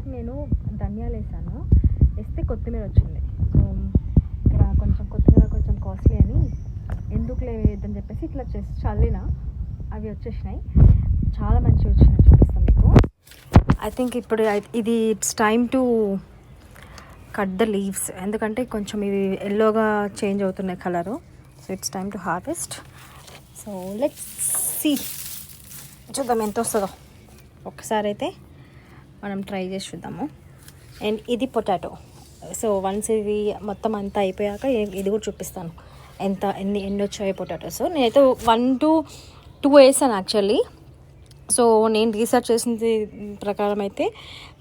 Back నేను ధనియాలు వేస్తే కొత్తిమీర వచ్చింది. సో ఇక్కడ కొంచెం కొత్తిమీర కొంచెం కాస్ట్లీ అని ఎందుకులే వేయద్దని చెప్పేసి ఇట్లా చల్లిన అవి వచ్చేసినాయి. చాలా మంచిగా వచ్చినాయి, చూపిస్తాను మీకు. ఐ థింక్ ఇప్పుడు ఇది it's time to cut the leaves, ఎందుకంటే కొంచెం ఇవి ఎల్లోగా చేంజ్ అవుతున్నాయి colour. So it's time to harvest. So let's see, చూద్దాం ఎంత వస్తుందో. ఒక్కసారి అయితే మనం ట్రై చేసి చూద్దాము. అండ్ ఇది పొటాటో. సో వన్స్ ఇది మొత్తం అంతా అయిపోయాక ఇది కూడా చూపిస్తాను ఎన్ని వచ్చాయి పొటాటోస్. నేనైతే 1 to 2 వేసాను యాక్చువల్లీ. సో నేను రీసెర్చ్ చేసిన ప్రకారం అయితే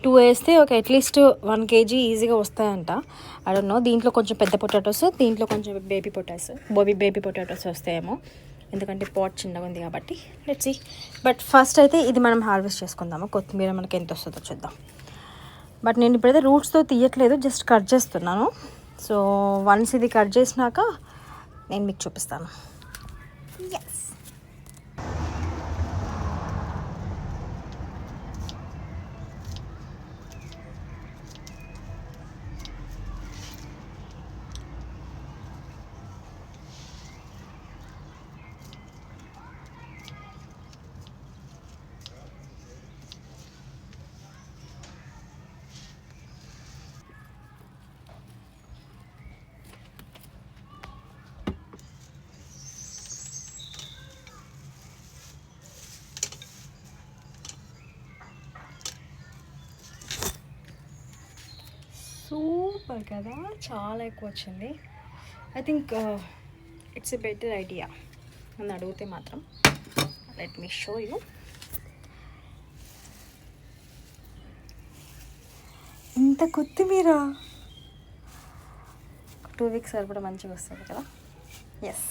2 వేస్తే ఒక అట్లీస్ట్ 1 kg ఈజీగా వస్తాయంట. ఐ డోంట్ నో, దీంట్లో కొంచెం పెద్ద పొటాటోస్, దీంట్లో కొంచెం బేబీ పొటాటోస్ వస్తాయేమో, ఎందుకంటే పాట్ చిన్నగా ఉంది కాబట్టి. Let's see. బట్ ఫస్ట్ అయితే ఇది మనం హార్వెస్ట్ చేసుకుందాము. కొత్తిమీర మనకి ఎంత వస్తుందో చూద్దాం. బట్ నేను ఇప్పుడైతే రూట్స్తో తీయట్లేదు, జస్ట్ కట్ చేస్తున్నాను. సో వన్స్ ఇది కట్ చేసినాక నేను మీకు చూపిస్తాను. ఎస్, సూపర్ కదా, చాలా ఎక్కువ వచ్చింది. I think it's a better idea నన్ను అడిగితే మాత్రం. Let me show you. ఇంత కొత్తిమీర 2 weeks సరిపడా మంచిగా వస్తుంది కదా. ఎస్.